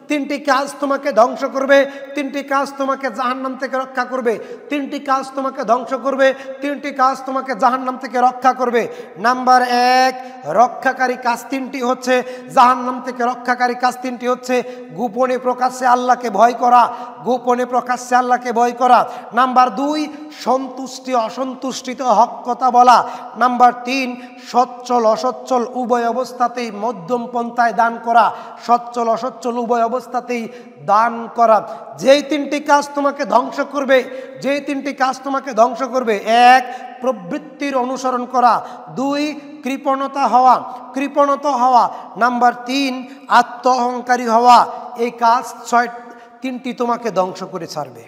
তিনটি কাজ তোমাকে ধ্বংস করবে, তিনটি কাজ তোমাকে জাহান্নাম থেকে রক্ষা করবে, তিনটি কাজ তোমাকে ধ্বংস করবে, তিনটি কাজ তোমাকে জাহান্নাম থেকে রক্ষা করবে। নাম্বার 1, রক্ষাকারী কাজ তিনটি হচ্ছে, জাহান্নাম থেকে রক্ষাকারী কাজ তিনটি হচ্ছে গোপনে প্রকাশ্যে আল্লাহকে ভয় করা, গোপনে প্রকাশ্যে আল্লাহকে ভয় করা। নাম্বার 2, সন্তুষ্টি অসন্তুষ্টিতে হক কথা বলা। নাম্বার 3, সচ্ছল অসচ্ছল উভয় অবস্থাতেই মধ্যম পন্থায় দান করা, সচ্ছল অসচ্ছল উভয় অবস্থাতেই দান করা। যেই তিনটি কাজ তোমাকে ধ্বংস করবে, যেই তিনটি কাজ তোমাকে ধ্বংস করবে: 1, প্রবৃত্তির অনুসরণ করা; 2, কৃপণতা হওয়া; নাম্বার 3, আত্ম অহংকারী হওয়া। এই কাজ তিনটি তোমাকে ধ্বংস করে ছাড়বে।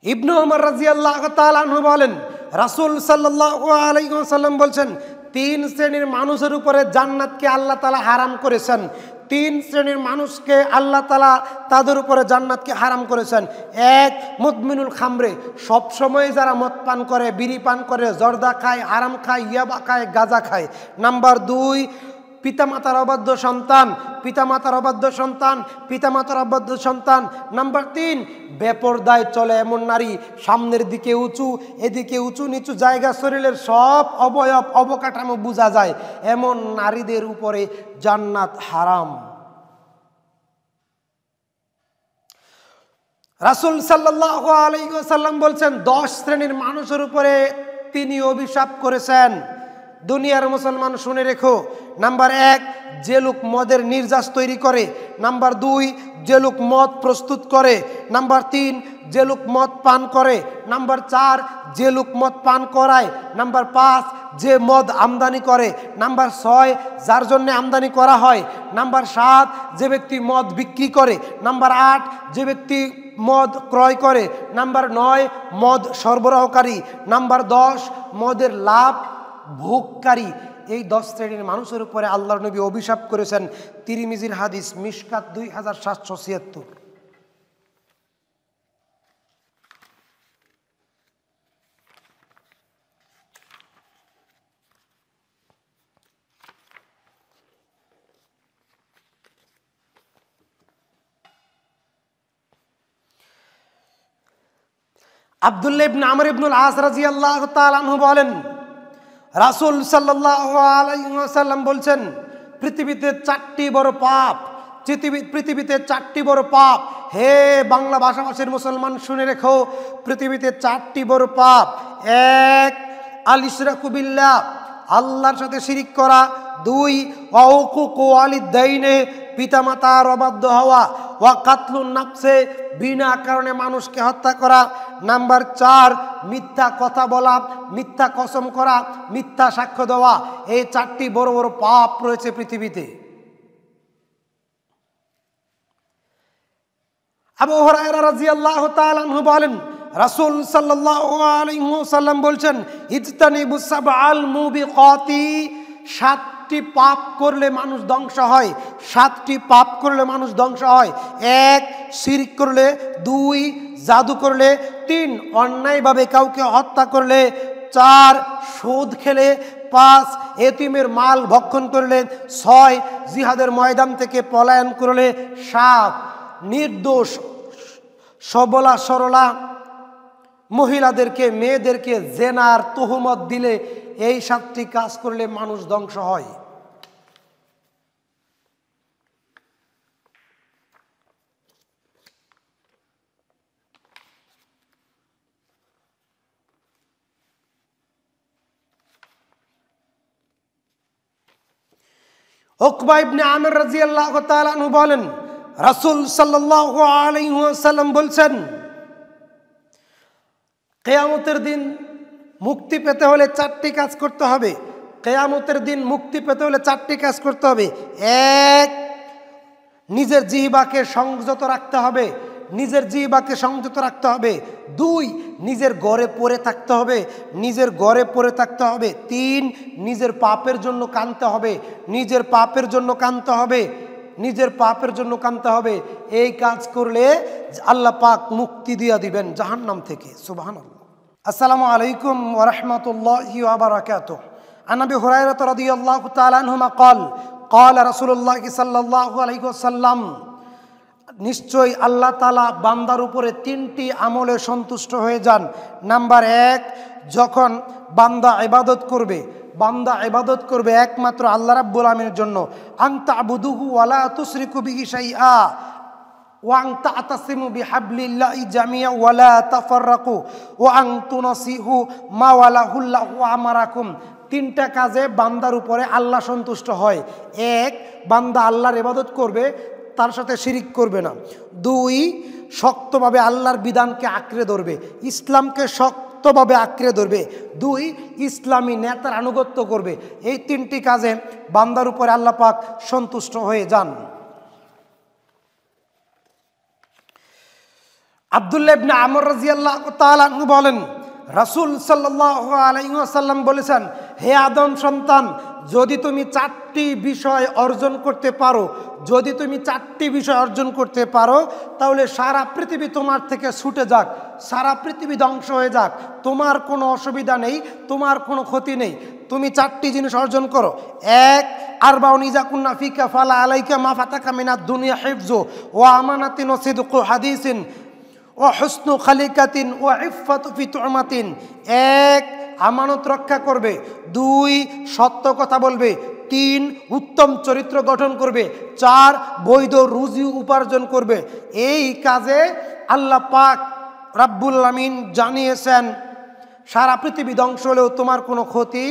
ইবনে ওমর রাদিয়াল্লাহু তাআলা আনহু বলেন, রাসূল সাল্লাল্লাহু আলাইহি ওয়াসাল্লাম বলছেন, 3 শ্রেণীর মানুষের উপরে জান্নাতকে আল্লাহ তাআলা হারাম করেছেন। 3 শ্রেণীর মানুষকে আল্লাহ তাআলা তাদের উপরে জান্নাতকে হারাম করেছেন। 1, মুদমিনুল খামরে, সবসময় যারা মদ পান করে, বিড়ি পান করে, জর্দা খায়, হারাম খায়, ইয়াবা খায়, গাঁজা খায়। নাম্বার 2, পিতামাতার অবাধ্য সন্তান। নাম্বার 3, বেপরদায় চলে এমন নারী, সামনের দিকে উঁচু, এদিকে উঁচু নিচু জায়গা, শরীরের সব অবয়ব অবকাঠামো বোঝা যায়, এমন নারীদের উপরে জান্নাত হারাম। রাসূল সাল্লাল্লাহু আলাইহি ওয়াসাল্লাম বলছেন, 10 শ্রেণীর মানুষের উপরে তিনি অভিশাপ করেছেন। দুনিয়ার মুসলমান শুনে রেখো। নাম্বার 1, যে লোক মদের নির্যাস তৈরি করে। নাম্বার 2, যে লোক মদ প্রস্তুত করে। নাম্বার 3, যে লোক মদ পান করে। নাম্বার 4, যে লোক মদ পান করায়। নাম্বার 5, যে মদ আমদানি করে। নাম্বার 6, যার জন্য আমদানি করা হয়। নাম্বার 7, যে ব্যক্তি মদ বিক্রি করে। নাম্বার 8, যে ব্যক্তি মদ ক্রয় করে। নাম্বার 9, মদ সরবরাহকারী। নাম্বার 10, মদের লাভ ভোগকারী। এই 10 শ্রেণীর মানুষের উপরে আল্লাহর নবী অভিশাপ করেছেন। তিরমিজির হাদিস, মিশকাত 2776। আব্দুল্লাহ ইবনে আমর ইবনুল আস রাদিয়াল্লাহু তাআলা আনহু বলেন, রাসূল সাল্লাল্লাহু আলাইহি ওয়াসাল্লাম বলছেন, পৃথিবীতে 4টি বড় পাপ, পৃথিবীতে 4টি বড় পাপ। হে বাংলা ভাষাভাষীর মুসলমান শুনে রেখো, পৃথিবীতে 4টি বড় পাপ। 1, আল ইশরাকু বিল্লাহ, আল্লাহর সাথে শিরিক করা। 2, ওয়াউকুকু ওয়ালিদাইনে, পিতামাতার অবাধ্য হওয়া। ওয়া কাতলুন নাফসে, বিনা কারণে মানুষকে হত্যা করা। নাম্বার 4, মিথ্যা কথা বলা, মিথ্যা কসম করা, মিথ্যা সাক্ষ্য দেওয়া। এই 4টি বড় বড় পাপ রয়েছে পৃথিবীতে। আবু হুরায়রা রাদিয়াল্লাহু তাআলা আনহু বলেন, রাসূল সাল্লাল্লাহু আলাইহি ওয়াসাল্লাম বলছেন, ইজতানিবুস সাবআল মুবিকাতি, 7টি পাপ করলে মানুষ ধ্বংস হয়। 7টি পাপ করলে মানুষ ধ্বংস হয়। 1, শিরক করলে। 2, জাদু করলে। 3, অন্যায়ভাবে কাউকে হত্যা করলে। 4, সুদ খেলে। 5, এতিমের মাল ভক্ষণ করলে। 6, জিহাদের ময়দান থেকে পলায়ন করলে। 7, নির্দোষ সবলা সরলা মহিলাদেরকে, মেয়েদেরকে জেনার তুহমত দিলে, এই 7টি কাজ করলে মানুষ ধ্বংস হয়। উকবা ইবনে আমির রাদিয়াল্লাহু তাআলা আনহু বলেন, রাসূল সাল্লাল্লাহু আলাইহি ওয়াসাল্লাম বলছেন, কিয়ামতের দিন মুক্তি পেতে হলে 4টি কাজ করতে হবে। কিয়ামতের দিন মুক্তি পেতে হলে 4টি কাজ করতে হবে। 1, নিজের জিহ্বাকে সংযত রাখতে হবে, নিজের জিহ্বাকে সংযত রাখতে হবে। 2, নিজের ঘরে পড়ে থাকতে হবে, নিজের ঘরে পড়ে থাকতে হবে। 3, নিজের পাপের জন্য কাঁদতে হবে, নিজের পাপের জন্য কাঁদতে হবে, নিজের পাপের জন্য কাঁদতে হবে। এই কাজ করলে আল্লাহ পাক মুক্তি দিয়ে দিবেন জাহান্নাম থেকে। সুবহানাল্লাহ। আসসালামু আলাইকুম ওয়া রাহমাতুল্লাহি ওয়া বারাকাতুহু। আন আবি হুরায়রা রাদিয়াল্লাহু তাআলা আনহু قال ক্বালা রাসূলুল্লাহ সাল্লাল্লাহু আলাইহি ওয়াসাল্লাম, নিশ্চয়ই আল্লাহ তাআলা বান্দার উপরে তিনটি আমলে সন্তুষ্ট হয়ে যান। নাম্বার 1, যখন বান্দা ইবাদত করবে একমাত্র আল্লাহ রাব্বুল আলামিনের জন্য। আনতা আবুদুহু ওয়ালা তুশরিকু বিহি শাইআ ওয়া আনতা আতাসিমু বিহাবলিল্লাহি জামিআ ওয়ালা তাফাররাকু ওয়া আনতুনাসিহু মা ওয়ালাহুল্লাহু আমারাকুম। তিনটা কাজে বান্দার উপরে আল্লাহ সন্তুষ্ট হয়। 1, বান্দা আল্লাহর ইবাদত করবে, তার সাথে শিরিক করবে না। 2, শক্তভাবে আল্লাহর বিধানকে আঁকড়ে ধরবে, ইসলামকে শক্তভাবে আঁকড়ে ধরবে। 2, ইসলামী নেতার আনুগত্য করবে। এই তিনটি কাজে বান্দার উপরে আল্লাহ পাক সন্তুষ্ট হয়ে যান। আব্দুল্লাহ ইবনে আমর রাদিয়াল্লাহু তাআলা আনহু বলেন, রাসূল সাল্লাল্লাহু আলাইহি ওয়াসাল্লাম বলেছেন, হে আদম সন্তান, যদি তুমি 4টি বিষয় অর্জন করতে পারো, তাহলে সারা পৃথিবী তোমার থেকে ছুটে যাক, সারা পৃথিবী ধ্বংস হয়ে যাক, তোমার কোনো অসুবিধা নেই, তোমার কোনো ক্ষতি নেই। তুমি 4টি জিনিস অর্জন করো। 1, আরবাউন ইযা কুন্না ফিকা ফালা আলাইকা মা ফাতাকা মিনাদ দুনিয়া হিফযু ওয়া আমানাতিন ওয়া সিদকু হাদিসিন ও হুসনু খালিকাতিন ও ইফাতু ফি তুমাতিন। 1, আমানত রক্ষা করবে। 2, সত্য কথা বলবে। 3, উত্তম চরিত্র গঠন করবে। 4, বৈধ রুজি উপার্জন করবে। এই কাজে আল্লাহ পাক রাব্বুল আলামিন জানিয়েছেন সারা পৃথিবী ধ্বংস হলেও তোমার কোনো ক্ষতি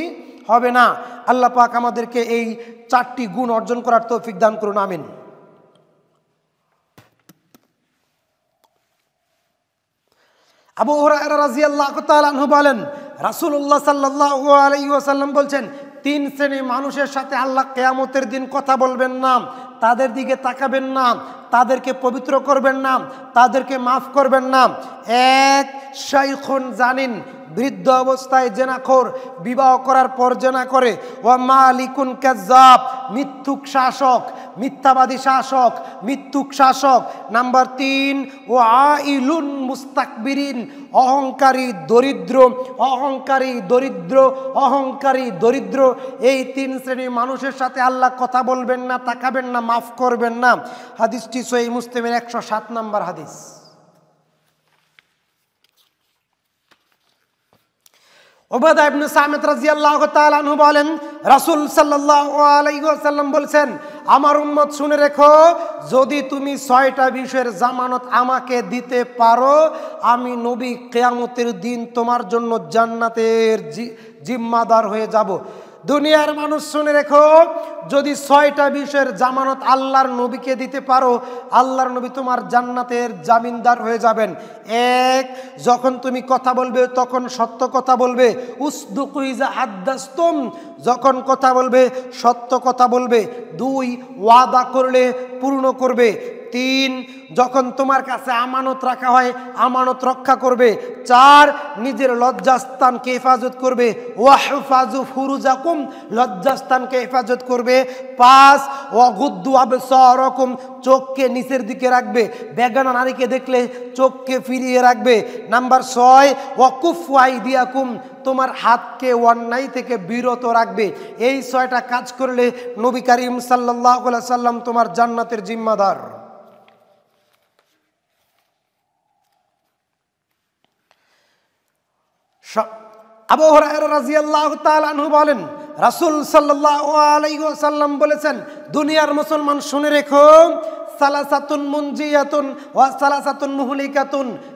হবে না। আল্লাহ পাক আমাদেরকে এই 4টি গুণ অর্জন করার তৌফিক দান করুন, আমিন। আবু হুরায়রা রাদিয়াল্লাহু তাআলা আনহু বলেন, রাসূলুল্লাহ সাল্লাল্লাহু আলাইহি ওয়াসাল্লাম বলছেন, 3 শ্রেণীর মানুষের সাথে আল্লাহ কিয়ামতের দিন কথা বলবেন না, তাদের দিকে তাকাবেন না, তাদেরকে পবিত্র করবেন না, তাদেরকে মাফ করবেন না। 1, শাইখুন জানিন, বৃদ্ধ অবস্থায় জেনাখোর, বিবাহ করার পর জেনা করে। ওয়া মালিকুন কাজ্জাব, মিথ্যাবাদী শাসক, মিথ্যুক শাসক। নাম্বার 3, ওয়া আইলুন মুস্তাকবিরিন, অহংকারী দরিদ্র। এই 3 শ্রেণীর মানুষের সাথে আল্লাহ কথা বলবেন না, তাকাবেন না, মাফ করবেন না। হাদিসটি সহিহ মুসলিমের 107 নম্বর হাদিস। উবাদা ইবনে সামিত রাদিয়াল্লাহু তাআলা আনহু বলেন, রাসূল সাল্লাল্লাহু আলাইহি ওয়াসাল্লাম বলেছেন, আমার উম্মত শুনে রেখো, যদি তুমি 6টা বিষয়ের জামানত আমাকে দিতে পারো, আমি নবী কিয়ামতের দিন তোমার জন্য জান্নাতের জিম্মাদার হয়ে যাব। দুনিয়ার মানুষ শুনে রেখো, যদি 6টা বিষয়ের জামানত আল্লাহর নবীকে দিতে পারো, আল্লাহর নবী তোমার জান্নাতের জামিনদার হয়ে যাবেন। 1, যখন তুমি কথা বলবে তখন সত্য কথা বলবে। উসদুকু ইযা হাদ্দাসতুম, যখন কথা বলবে সত্য কথা বলবে। 2, ওয়াদা করলে পূর্ণ করবে। 3, যখন তোমার কাছে আমানত রাখা হয় আমানত রক্ষা করবে। 4, নিজের লজ্জাস্থানকে হেফাজত করবে। ওয়াহফাজু ফুরুজাকুম, লজ্জাস্থানকে হেফাজত করবে। 5, ওয়াগুদ্দু আবসারাকুম, চোখকে নিচের দিকে রাখবে, বেগানা নারীকে দেখলে চোখকে ফিরিয়ে রাখবে। নাম্বার 6, ওয়াকুফু আইদিয়াকুম, তোমার হাতকে অন্যায় থেকে বিরত রাখবে। এই 6টা কাজ করলে নবী করিম সাল্লাল্লাহু আলাইহি সাল্লাম তোমার জান্নাতের জিম্মাদার। আবু হুরায়রা রাদিয়াল্লাহু তাআলা আনহু বলেন, রাসূল সাল্লাল্লাহু আলাইহি ওয়াসাল্লাম বলেছেন, দুনিয়ার মুসলমান শুনে রেখো, সালাসাতুন মুনজিয়াতুন ওয়া সালাসাতুন মুহলিকাতুন,